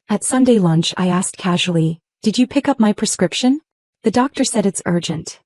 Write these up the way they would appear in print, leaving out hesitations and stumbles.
At Sunday lunch I asked casually, "Did you pick up my prescription?" "The doctor said it's urgent."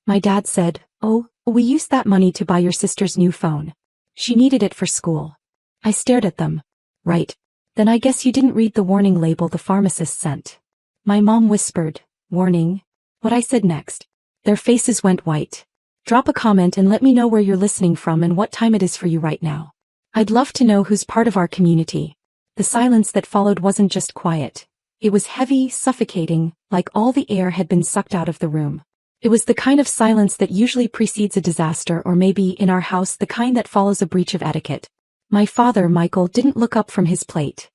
My dad said, "Oh, we used that money to buy your sister's new phone. She needed it for school." I stared at them. "Right. Then I guess you didn't read the warning label the pharmacist sent." My mom whispered, "Warning?" What I said next. Their faces went white. Drop a comment and let me know where you're listening from and what time it is for you right now. I'd love to know who's part of our community. The silence that followed wasn't just quiet. It was heavy, suffocating, like all the air had been sucked out of the room. It was the kind of silence that usually precedes a disaster, or maybe, in our house, the kind that follows a breach of etiquette. My father, Michael, didn't look up from his plate.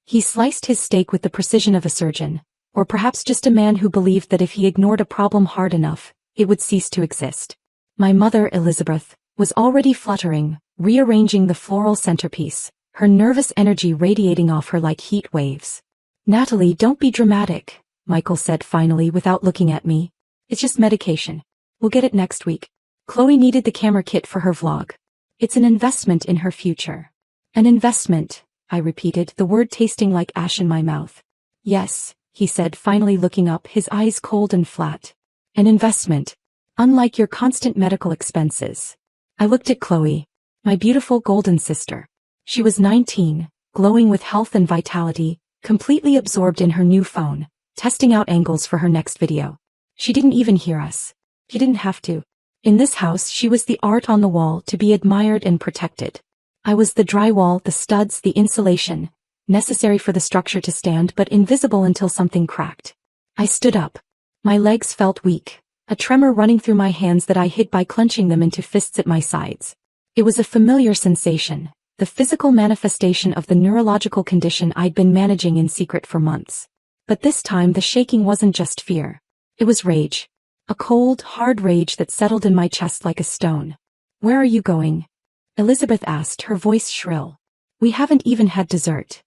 He sliced his steak with the precision of a surgeon, or perhaps just a man who believed that if he ignored a problem hard enough, it would cease to exist. My mother, Elizabeth, was already fluttering, rearranging the floral centerpiece, her nervous energy radiating off her like heat waves. "Natalie, don't be dramatic," Michael said finally without looking at me. "It's just medication. We'll get it next week." Chloe needed the camera kit for her vlog. "It's an investment in her future." "An investment," I repeated, the word tasting like ash in my mouth. "Yes," he said, finally looking up, his eyes cold and flat. "An investment. Unlike your constant medical expenses." I looked at Chloe, my beautiful golden sister. She was 19, glowing with health and vitality, completely absorbed in her new phone, testing out angles for her next video. She didn't even hear us. She didn't have to. In this house she was the art on the wall, to be admired and protected. I was the drywall, the studs, the insulation, necessary for the structure to stand but invisible until something cracked. I stood up. My legs felt weak, a tremor running through my hands that I hid by clenching them into fists at my sides. It was a familiar sensation, the physical manifestation of the neurological condition I'd been managing in secret for months. But this time the shaking wasn't just fear. It was rage. A cold, hard rage that settled in my chest like a stone. "Where are you going?" Elizabeth asked, her voice shrill. "We haven't even had dessert."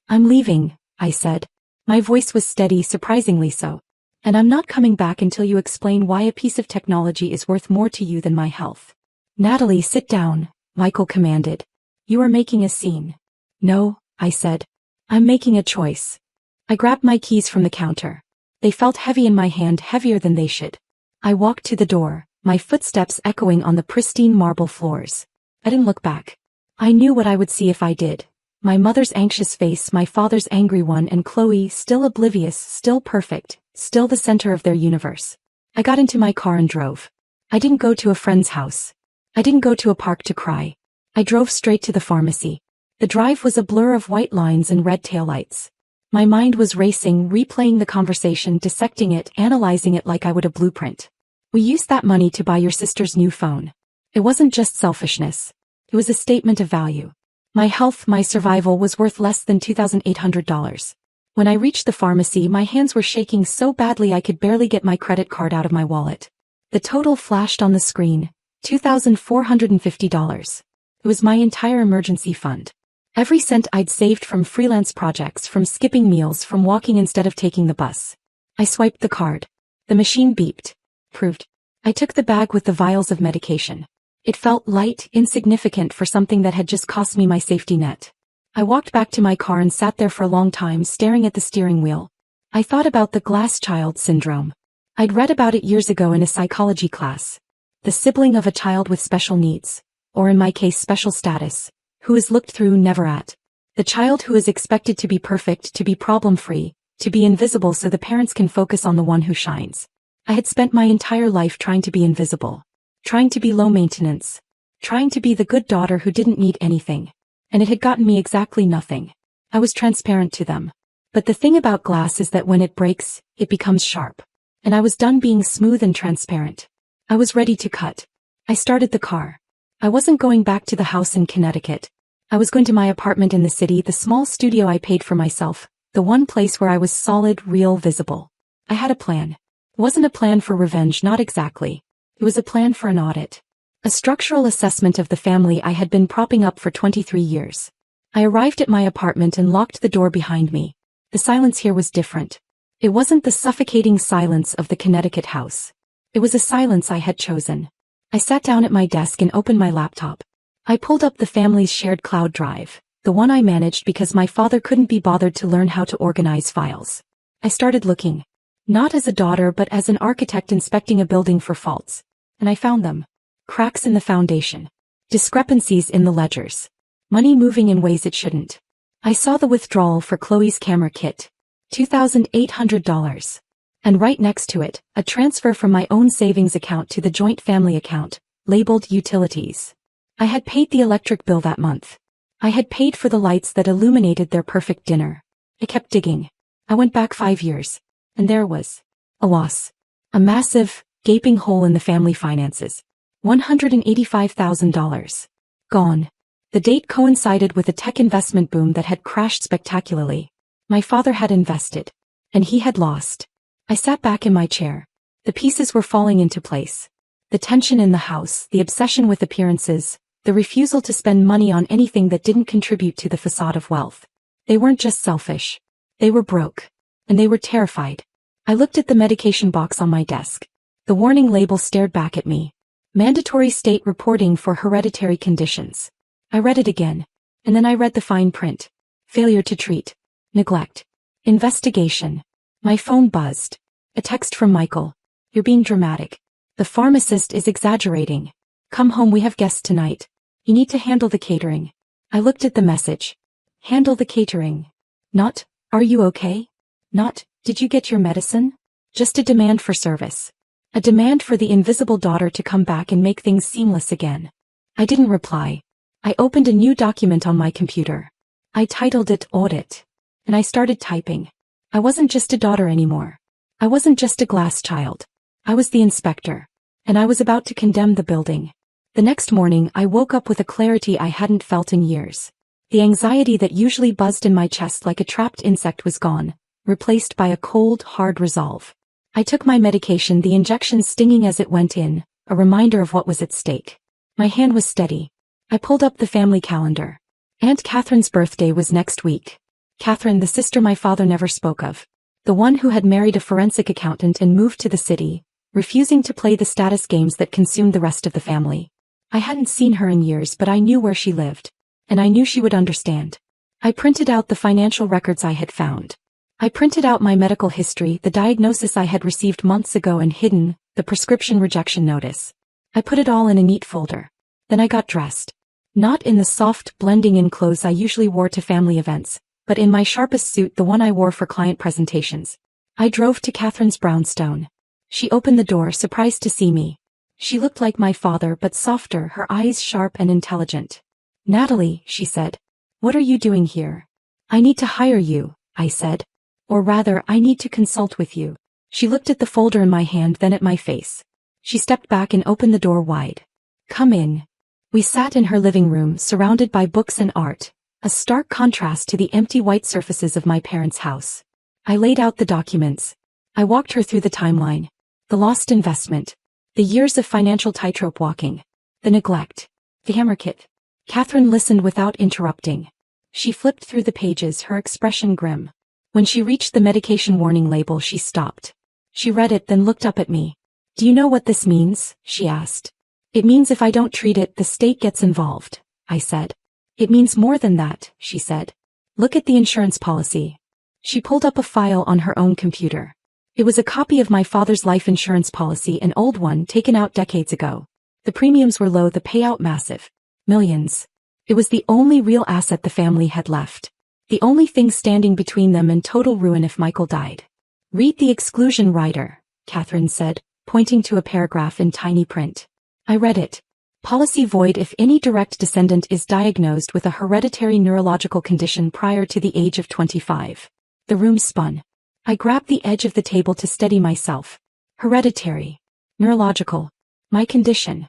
"I'm leaving," I said. My voice was steady, surprisingly so. "And I'm not coming back until you explain why a piece of technology is worth more to you than my health." "Natalie, sit down," Michael commanded. "You are making a scene." "No," I said. "I'm making a choice." I grabbed my keys from the counter. They felt heavy in my hand, heavier than they should. I walked to the door, my footsteps echoing on the pristine marble floors. I didn't look back. I knew what I would see if I did. My mother's anxious face, my father's angry one, and Chloe, still oblivious, still perfect, still the center of their universe. I got into my car and drove. I didn't go to a friend's house. I didn't go to a park to cry. I drove straight to the pharmacy. The drive was a blur of white lines and red taillights. My mind was racing, replaying the conversation, dissecting it, analyzing it like I would a blueprint. "We used that money to buy your sister's new phone." It wasn't just selfishness. It was a statement of value. My health, my survival was worth less than $2,800. When I reached the pharmacy, my hands were shaking so badly I could barely get my credit card out of my wallet. The total flashed on the screen, $2,450. It was my entire emergency fund. Every cent I'd saved from freelance projects, from skipping meals, from walking instead of taking the bus. I swiped the card. The machine beeped. Proved. I took the bag with the vials of medication. It felt light, insignificant for something that had just cost me my safety net. I walked back to my car and sat there for a long time, staring at the steering wheel. I thought about the glass child syndrome. I'd read about it years ago in a psychology class. The sibling of a child with special needs, or in my case special status, who is looked through, never at. The child who is expected to be perfect, to be problem-free, to be invisible so the parents can focus on the one who shines. I had spent my entire life trying to be invisible. Trying to be low maintenance. Trying to be the good daughter who didn't need anything. And it had gotten me exactly nothing. I was transparent to them. But the thing about glass is that when it breaks, it becomes sharp. And I was done being smooth and transparent. I was ready to cut. I started the car. I wasn't going back to the house in Connecticut. I was going to my apartment in the city, the small studio I paid for myself, the one place where I was solid, real, visible. I had a plan. It wasn't a plan for revenge, not exactly. It was a plan for an audit. A structural assessment of the family I had been propping up for 23 years. I arrived at my apartment and locked the door behind me. The silence here was different. It wasn't the suffocating silence of the Connecticut house. It was a silence I had chosen. I sat down at my desk and opened my laptop. I pulled up the family's shared cloud drive, The one I managed because my father couldn't be bothered to learn how to organize files. I started looking. Not as a daughter but as an architect inspecting a building for faults. And I found them. Cracks in the foundation. Discrepancies in the ledgers. Money moving in ways it shouldn't. I saw the withdrawal for Chloe's camera kit. $2,800. And right next to it, a transfer from my own savings account to the joint family account, labeled utilities. I had paid the electric bill that month. I had paid for the lights that illuminated their perfect dinner. I kept digging. I went back 5 years. And there was a loss. A massive, gaping hole in the family finances. $185,000. Gone. The date coincided with a tech investment boom that had crashed spectacularly. My father had invested. And he had lost. I sat back in my chair. The pieces were falling into place. The tension in the house, the obsession with appearances, the refusal to spend money on anything that didn't contribute to the facade of wealth. They weren't just selfish. They were broke. And they were terrified. I looked at the medication box on my desk. The warning label stared back at me. Mandatory state reporting for hereditary conditions. I read it again. And then I read the fine print. Failure to treat. Neglect. Investigation. My phone buzzed. A text from Michael. You're being dramatic. The pharmacist is exaggerating. Come home, we have guests tonight. You need to handle the catering. I looked at the message. Handle the catering. Not, are you okay? Not, did you get your medicine? Just a demand for service. A demand for the invisible daughter to come back and make things seamless again. I didn't reply. I opened a new document on my computer. I titled it Audit. And I started typing. I wasn't just a daughter anymore. I wasn't just a glass child. I was the inspector. And I was about to condemn the building. The next morning I woke up with a clarity I hadn't felt in years. The anxiety that usually buzzed in my chest like a trapped insect was gone, replaced by a cold, hard resolve. I took my medication, the injection stinging as it went in, a reminder of what was at stake. My hand was steady. I pulled up the family calendar. Aunt Catherine's birthday was next week. Catherine, the sister my father never spoke of. The one who had married a forensic accountant and moved to the city, refusing to play the status games that consumed the rest of the family. I hadn't seen her in years, but I knew where she lived. And I knew she would understand. I printed out the financial records I had found. I printed out my medical history, the diagnosis I had received months ago and hidden, the prescription rejection notice. I put it all in a neat folder. Then I got dressed. Not in the soft, blending-in clothes I usually wore to family events, but in my sharpest suit, the one I wore for client presentations. I drove to Catherine's brownstone. She opened the door, surprised to see me. She looked like my father, but softer, her eyes sharp and intelligent. Natalie, she said. What are you doing here? I need to hire you, I said. Or rather, I need to consult with you. She looked at the folder in my hand, then at my face. She stepped back and opened the door wide. Come in. We sat in her living room, surrounded by books and art, a stark contrast to the empty white surfaces of my parents' house. I laid out the documents. I walked her through the timeline. The lost investment. The years of financial tightrope walking. The neglect. The hammer kit. Catherine listened without interrupting. She flipped through the pages, her expression grim. When she reached the medication warning label, she stopped. She read it, then looked up at me. Do you know what this means? She asked. It means if I don't treat it, the state gets involved, I said. It means more than that, she said. Look at the insurance policy. She pulled up a file on her own computer. It was a copy of my father's life insurance policy, an old one taken out decades ago. The premiums were low, the payout massive. Millions. It was the only real asset the family had left. The only thing standing between them and total ruin if Michael died. Read the exclusion rider, Catherine said, pointing to a paragraph in tiny print. I read it. Policy void if any direct descendant is diagnosed with a hereditary neurological condition prior to the age of 25. The room spun. I grabbed the edge of the table to steady myself. Hereditary. Neurological. My condition.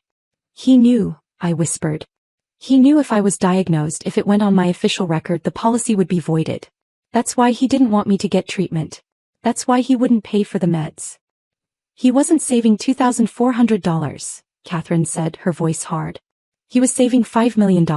He knew, I whispered. He knew if I was diagnosed, if it went on my official record, the policy would be voided. That's why he didn't want me to get treatment. That's why he wouldn't pay for the meds. He wasn't saving $2,400, Catherine said, her voice hard. He was saving $5 million.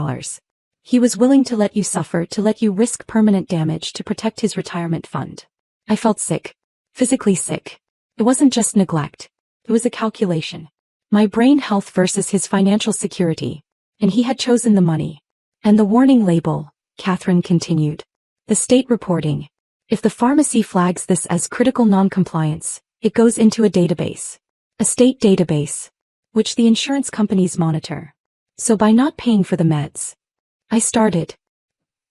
He was willing to let you suffer, to let you risk permanent damage to protect his retirement fund. I felt sick. Physically sick. It wasn't just neglect. It was a calculation. My brain health versus his financial security. And he had chosen the money. And the warning label, Catherine continued. The state reporting. If the pharmacy flags this as critical non-compliance, it goes into a database. A state database, which the insurance companies monitor. So by not paying for the meds, I started.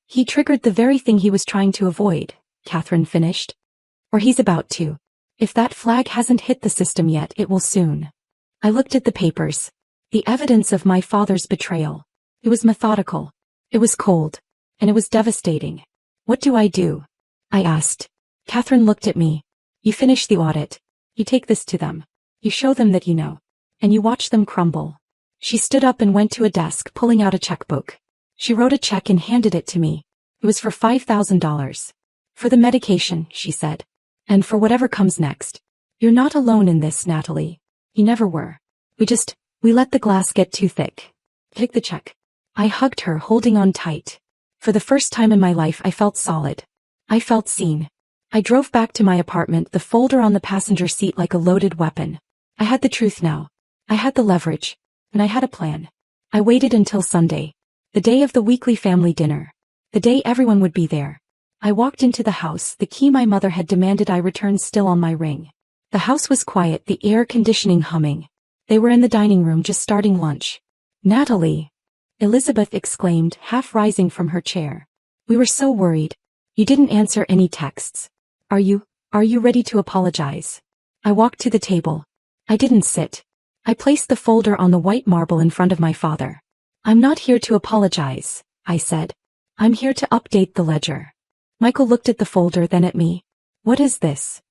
He triggered the very thing he was trying to avoid, Catherine finished. Or he's about to. If that flag hasn't hit the system yet, it will soon. I looked at the papers. The evidence of my father's betrayal. It was methodical. It was cold. And it was devastating. What do I do? I asked. Catherine looked at me. You finish the audit. You take this to them. You show them that you know. And you watch them crumble. She stood up and went to a desk, pulling out a checkbook. She wrote a check and handed it to me. It was for $5,000. For the medication, she said. And for whatever comes next. You're not alone in this, Natalie. You never were. We let the glass get too thick. Take the check. I hugged her, holding on tight. For the first time in my life, I felt solid. I felt seen. I drove back to my apartment, the folder on the passenger seat like a loaded weapon. I had the truth now. I had the leverage. And I had a plan. I waited until Sunday. The day of the weekly family dinner. The day everyone would be there. I walked into the house, the key my mother had demanded I return still on my ring. The house was quiet, the air conditioning humming. They were in the dining room just starting lunch. Natalie! Elizabeth exclaimed, half rising from her chair. We were so worried. You didn't answer any texts. Are you ready to apologize? I walked to the table. I didn't sit. I placed the folder on the white marble in front of my father. I'm not here to apologize, I said. I'm here to update the ledger. Michael looked at the folder, then at me. What is this?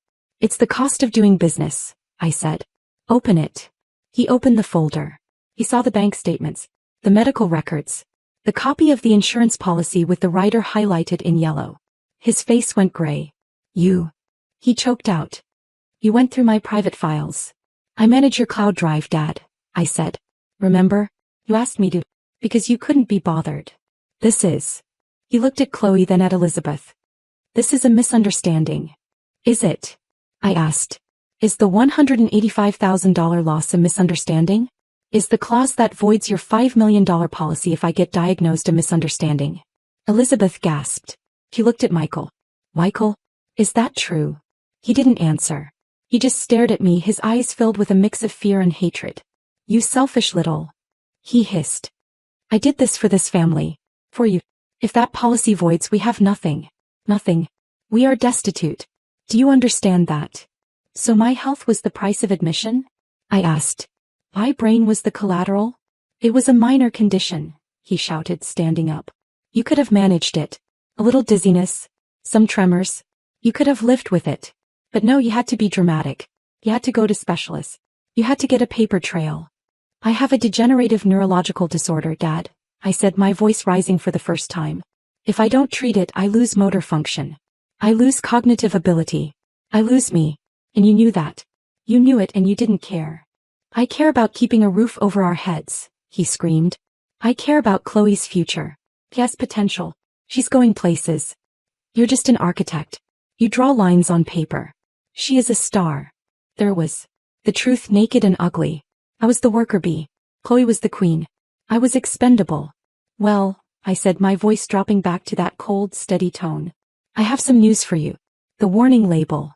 It's the cost of doing business, I said. Open it. He opened the folder. He saw the bank statements, the medical records, the copy of the insurance policy with the rider highlighted in yellow. His face went gray. He choked out. You went through my private files. I manage your cloud drive, Dad, I said. Remember? You asked me to, because you couldn't be bothered. He looked at Chloe, then at Elizabeth. This is a misunderstanding. Is it? I asked. Is the $185,000 loss a misunderstanding? Is the clause that voids your $5 million policy if I get diagnosed a misunderstanding? Elizabeth gasped. She looked at Michael. Michael, is that true? He didn't answer. He just stared at me, his eyes filled with a mix of fear and hatred. You selfish little. He hissed. I did this for this family. For you. If that policy voids, we have nothing. Nothing. We are destitute. Do you understand that? So my health was the price of admission? I asked. My brain was the collateral? It was a minor condition, he shouted, standing up. You could have managed it. A little dizziness. Some tremors. You could have lived with it. But no, you had to be dramatic. You had to go to specialists. You had to get a paper trail. I have a degenerative neurological disorder, Dad, I said, my voice rising for the first time. If I don't treat it, I lose motor function. I lose cognitive ability. I lose me. And you knew that. You knew it and you didn't care. I care about keeping a roof over our heads, he screamed. I care about Chloe's future. She has potential. She's going places. You're just an architect. You draw lines on paper. She is a star. There was the truth, naked and ugly. I was the worker bee. Chloe was the queen. I was expendable. Well, I said, my voice dropping back to that cold, steady tone. I have some news for you. The warning label.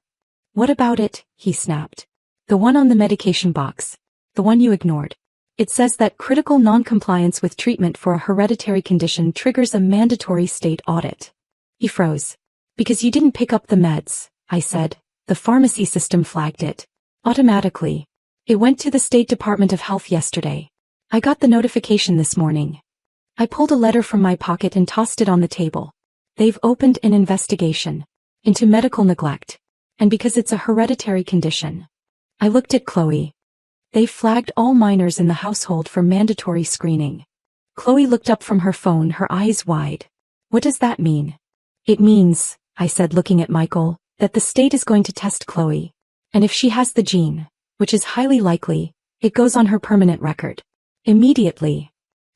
What about it? He snapped. The one on the medication box. The one you ignored. It says that critical non-compliance with treatment for a hereditary condition triggers a mandatory state audit. He froze. Because you didn't pick up the meds, I said. The pharmacy system flagged it. Automatically. It went to the State Department of Health yesterday. I got the notification this morning. I pulled a letter from my pocket and tossed it on the table. They've opened an investigation into medical neglect. And because it's a hereditary condition. I looked at Chloe. They've flagged all minors in the household for mandatory screening. Chloe looked up from her phone, her eyes wide. What does that mean? It means, I said, looking at Michael, that the state is going to test Chloe. And if she has the gene, which is highly likely, it goes on her permanent record. Immediately.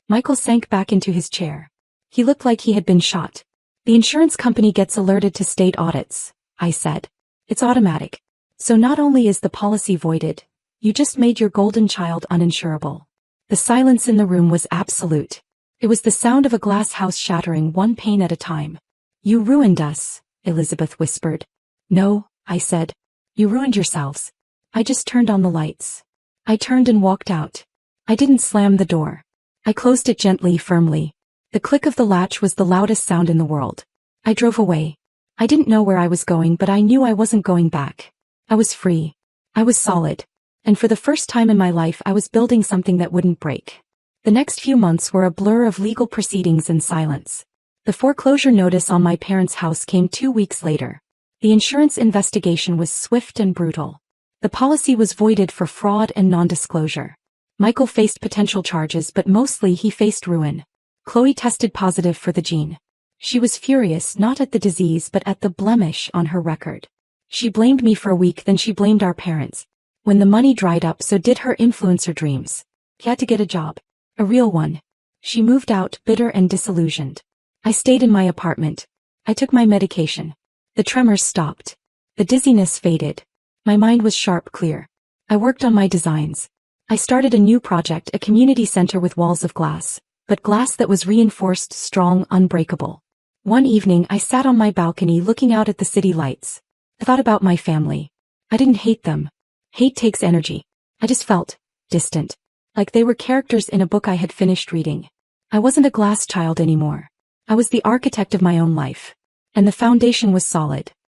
Michael sank back into his chair. He looked like he had been shot. The insurance company gets alerted to state audits, I said. It's automatic. So not only is the policy voided, you just made your golden child uninsurable. The silence in the room was absolute. It was the sound of a glass house shattering one pane at a time. You ruined us, Elizabeth whispered. No, I said. You ruined yourselves. I just turned on the lights. I turned and walked out. I didn't slam the door. I closed it gently, firmly. The click of the latch was the loudest sound in the world. I drove away. I didn't know where I was going, but I knew I wasn't going back. I was free. I was solid. And for the first time in my life I was building something that wouldn't break. The next few months were a blur of legal proceedings and silence. The foreclosure notice on my parents' house came 2 weeks later. The insurance investigation was swift and brutal. The policy was voided for fraud and non-disclosure. Michael faced potential charges, but mostly he faced ruin. Chloe tested positive for the gene. She was furious not at the disease but at the blemish on her record. She blamed me for a week, then she blamed our parents. When the money dried up, so did her influencer dreams. She had to get a job. A real one. She moved out, bitter and disillusioned. I stayed in my apartment. I took my medication. The tremors stopped. The dizziness faded. My mind was sharp, clear. I worked on my designs. I started a new project, a community center with walls of glass, but glass that was reinforced, strong, unbreakable. One evening I sat on my balcony looking out at the city lights. I thought about my family. I didn't hate them. Hate takes energy. I just felt distant. Like they were characters in a book I had finished reading. I wasn't a glass child anymore. I was the architect of my own life. And the foundation was solid.